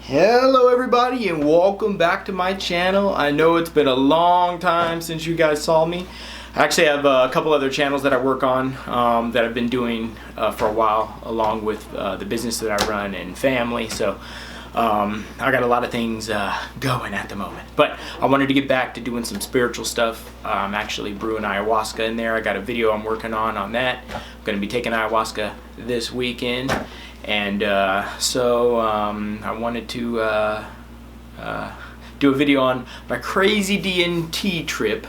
Hello everybody and welcome back to my channel. I know it's been a long time since you guys saw me. I actually have a couple other channels that I work on that I've been doing for a while, along with the business that I run and family. So I got a lot of things going at the moment. But I wanted to get back to doing some spiritual stuff. I'm actually brewing ayahuasca in there. I got a video I'm working on that. I'm going to be taking ayahuasca this weekend. And so I wanted to do a video on my crazy DMT trip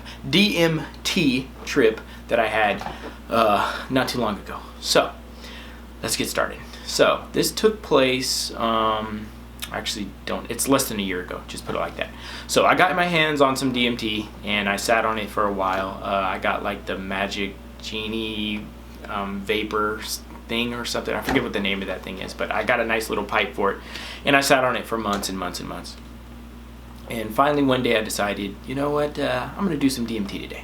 that I had not too long ago. So let's get started. So this took place, it's less than a year ago, just put it like that. So I got my hands on some DMT and I sat on it for a while. I got like the magic genie vapor thing or something. I forget what the name of that thing is, but I got a nice little pipe for it and I sat on it for months and months and months. And finally one day I decided, you know what, I'm gonna do some DMT today.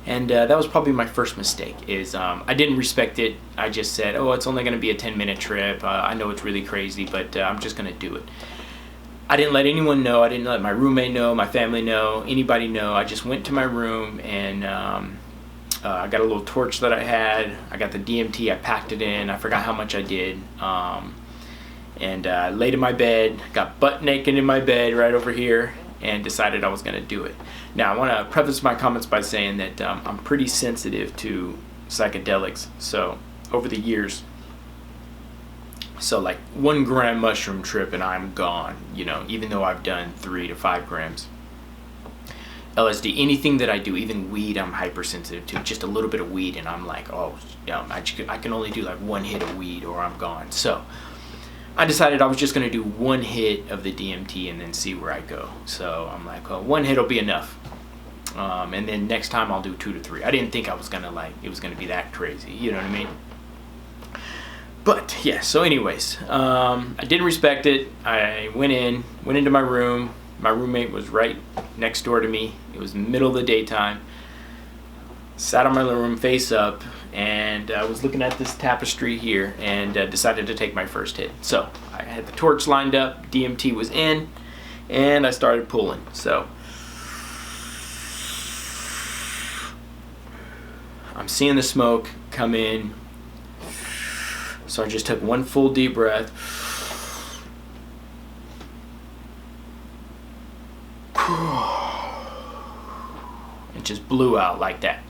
And that was probably my first mistake, is I didn't respect it. I just said, oh, it's only gonna be a 10-minute trip. I know it's really crazy, but I'm just gonna do it. I didn't let anyone know. I didn't let my roommate know, my family know, anybody know. I just went to my room and I got a little torch that I had. I got the DMT, I packed it in. I forgot how much I did. And laid in my bed, got butt naked in my bed right over here, and decided I was going to do it. Now, I want to preface my comments by saying that I'm pretty sensitive to psychedelics. So, over the years, so like 1 gram mushroom trip and I'm gone, you know, even though I've done 3 to 5 grams. LSD, anything that I do, even weed, I'm hypersensitive to. Just a little bit of weed and I'm like, oh, I can only do like 1 hit of weed or I'm gone. So I decided I was just going to do 1 hit of the DMT and then see where I go. So I'm like, well, 1 hit will be enough. And then next time I'll do 2 to 3. I didn't think I was going to it was going to be that crazy. You know what I mean? But yeah, so anyways, I didn't respect it. I went into my room. My roommate was right next door to me. It was the middle of the daytime. Sat on my living room face up and I was looking at this tapestry here and decided to take my first hit. So I had the torch lined up, DMT was in, and I started pulling. So I'm seeing the smoke come in. So I just took 1 full deep breath. It just blew out like that.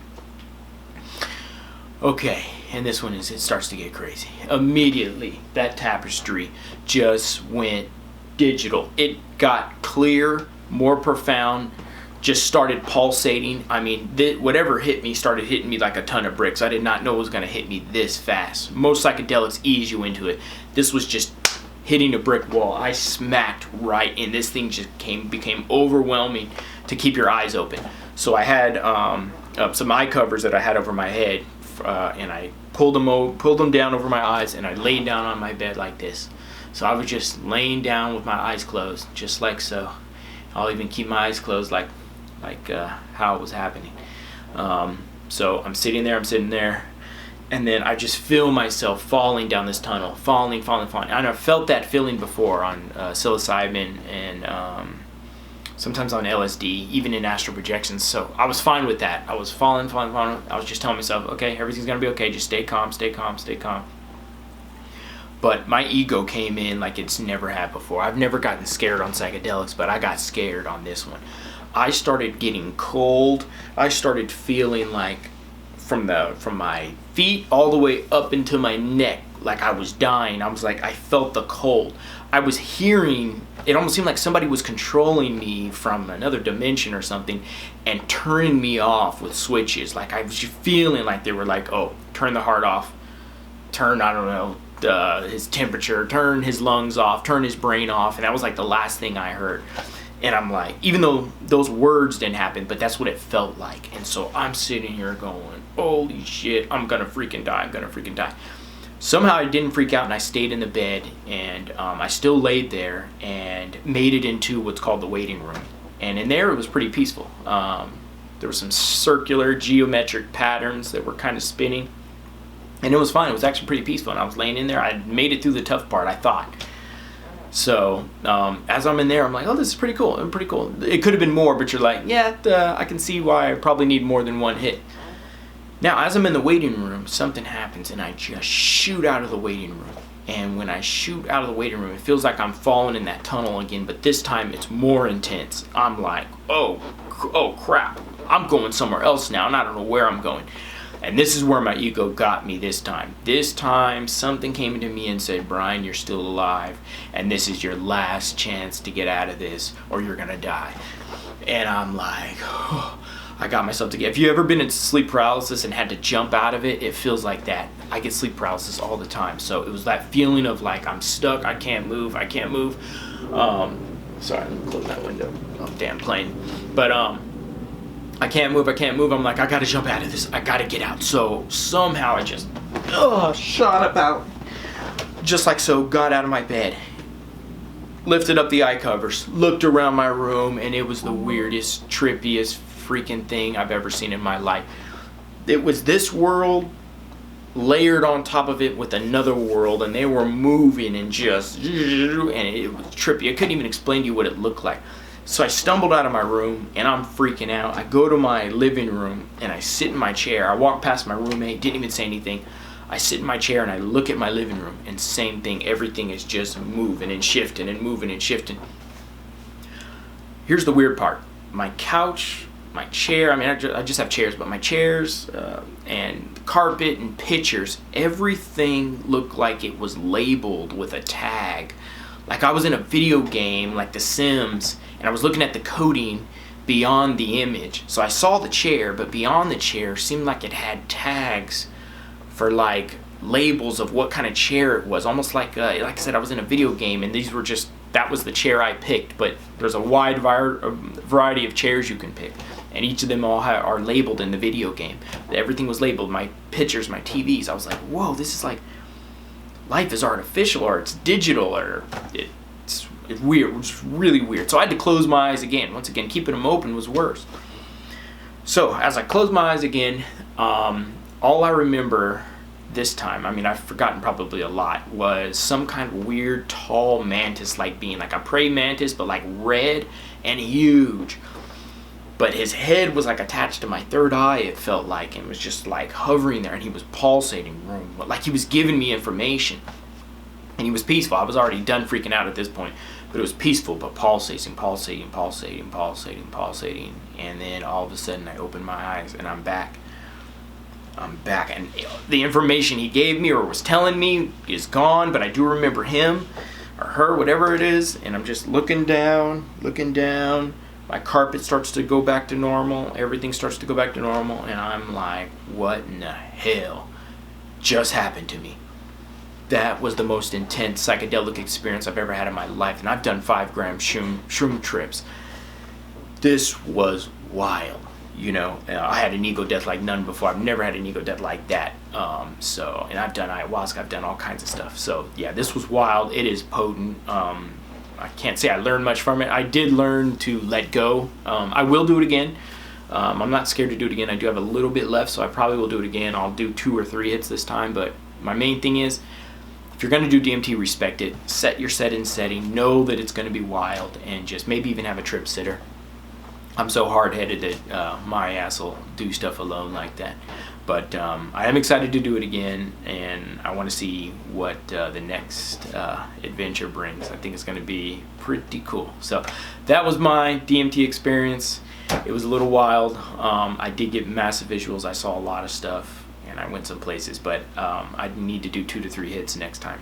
Okay, and this one it starts to get crazy. Immediately, that tapestry just went digital. It got clear, more profound, just started pulsating. I mean, whatever hit me started hitting me like a ton of bricks. I did not know it was going to hit me this fast. Most psychedelics ease you into it. This was just hitting a brick wall. I smacked right in. This thing just became overwhelming to keep your eyes open. So I had some eye covers that I had over my head, and I pulled them down over my eyes, and I laid down on my bed like this. So I was just laying down with my eyes closed, just like so. I'll even keep my eyes closed like how it was happening. So I'm sitting there. And then I just feel myself falling down this tunnel, falling. And I've felt that feeling before on psilocybin and sometimes on LSD, even in astral projections. So I was fine with that. I was falling. I was just telling myself, okay, everything's going to be okay. Just stay calm. But my ego came in like it's never had before. I've never gotten scared on psychedelics, but I got scared on this one. I started getting cold. I started feeling like from my feet all the way up into my neck, like I was dying. I felt the cold. I was hearing, it almost seemed like somebody was controlling me from another dimension or something and turning me off with switches. Like I was just feeling like they were like, oh, turn the heart off, turn, I don't know, his temperature, turn his lungs off, turn his brain off. And that was like the last thing I heard. And I'm like, even though those words didn't happen, but that's what it felt like. And so I'm sitting here going, holy shit, I'm gonna freaking die. Somehow I didn't freak out and I stayed in the bed and I still laid there and made it into what's called the waiting room. And in there it was pretty peaceful. There were some circular geometric patterns that were kind of spinning. And it was fine. It was actually pretty peaceful. And I was laying in there. I made it through the tough part, I thought. So as I'm in there, I'm like, oh, this is pretty cool. Pretty cool. It could have been more, but you're like, yeah, I can see why I probably need more than one hit. Now, as I'm in the waiting room, something happens, and I just shoot out of the waiting room. And when I shoot out of the waiting room, it feels like I'm falling in that tunnel again, but this time it's more intense. I'm like, oh crap, I'm going somewhere else now, and I don't know where I'm going. And this is where my ego got me this time. This time, something came into me and said, Brian, you're still alive, and this is your last chance to get out of this, or you're gonna die. And I'm like, oh, I got myself together. If you ever been in sleep paralysis and had to jump out of it, it feels like that. I get sleep paralysis all the time. So it was that feeling of like, I'm stuck, I can't move. Sorry, let me close that window. Oh, damn plane. But I can't move. I'm like, I gotta jump out of this. I gotta get out. So somehow I just shot about. Just like so, got out of my bed. Lifted up the eye covers, looked around my room, and it was the weirdest, trippiest freaking thing I've ever seen in my life. It was this world layered on top of it with another world, and they were moving and just, and it was trippy. I couldn't even explain to you what it looked like. So I stumbled out of my room, and I'm freaking out. I go to my living room, and I sit in my chair. I walk past my roommate, didn't even say anything. I sit in my chair, and I look at my living room, and same thing. Everything is just moving and shifting and moving and shifting. Here's the weird part. My couch, my chair, I mean, I just have chairs, but my chairs and carpet and pictures, everything looked like it was labeled with a tag. Like I was in a video game like The Sims, and I was looking at the coding beyond the image. So I saw the chair, but beyond the chair seemed like it had tags for like labels of what kind of chair it was. Almost like I said, I was in a video game, and these were just, that was the chair I picked, but there's a wide variety of chairs you can pick, and each of them all are labeled in the video game. Everything was labeled, my pictures, my TVs. I was like, whoa, this is like, life is artificial, or it's digital, or it's weird. It's really weird. So I had to close my eyes again. Once again, keeping them open was worse. So as I closed my eyes again, all I remember this time, I mean, I've forgotten probably a lot, was some kind of weird tall mantis-like being, like a praying mantis, but like red and huge. But his head was like attached to my third eye, it felt like, and was just like hovering there, and he was pulsating, like he was giving me information. And he was peaceful. I was already done freaking out at this point, but it was peaceful, but pulsating. And then all of a sudden I opened my eyes, and I'm back. And the information he gave me or was telling me is gone, but I do remember him or her, whatever it is, and I'm just looking down. My carpet starts to go back to normal. Everything starts to go back to normal, and I'm like, what in the hell just happened to me? That was the most intense psychedelic experience I've ever had in my life, and I've done 5-gram shroom trips. This was wild. You know, I had an ego death like none before. I've never had an ego death like that. And I've done ayahuasca, I've done all kinds of stuff. So yeah, this was wild. It is potent. I can't say I learned much from it. I did learn to let go. I will do it again. I'm not scared to do it again. I do have a little bit left, so I probably will do it again. I'll do 2 or 3 hits this time, but my main thing is, if you're going to do DMT, respect it. Set your setting. Know that it's going to be wild, and just maybe even have a trip sitter. I'm so hard-headed that my ass will do stuff alone like that. But I am excited to do it again, and I want to see what the next adventure brings. I think it's going to be pretty cool. So that was my DMT experience. It was a little wild. I did get massive visuals. I saw a lot of stuff, and I went some places. But I need to do 2 to 3 hits next time,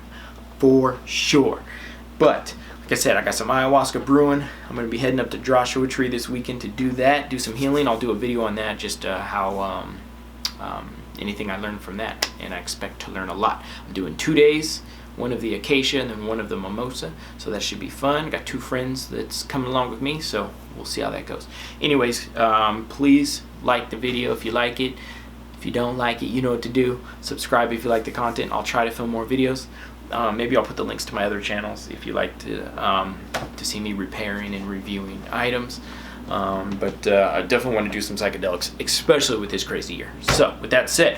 for sure. But like I said, I got some ayahuasca brewing. I'm going to be heading up to Joshua Tree this weekend to do that, do some healing. I'll do a video on that, just how anything I learned from that, and I expect to learn a lot. I'm doing 2 days, one of the acacia and then one of the mimosa, so that should be fun. I got 2 friends that's coming along with me, so we'll see how that goes. Anyways, please like the video if you like it. If you don't like it, you know what to do. Subscribe if you like the content. I'll try to film more videos. Maybe I'll put the links to my other channels if you like to see me repairing and reviewing items. But I definitely want to do some psychedelics, especially with this crazy year. So with that said,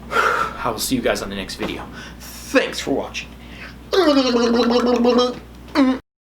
I will see you guys on the next video. Thanks for watching.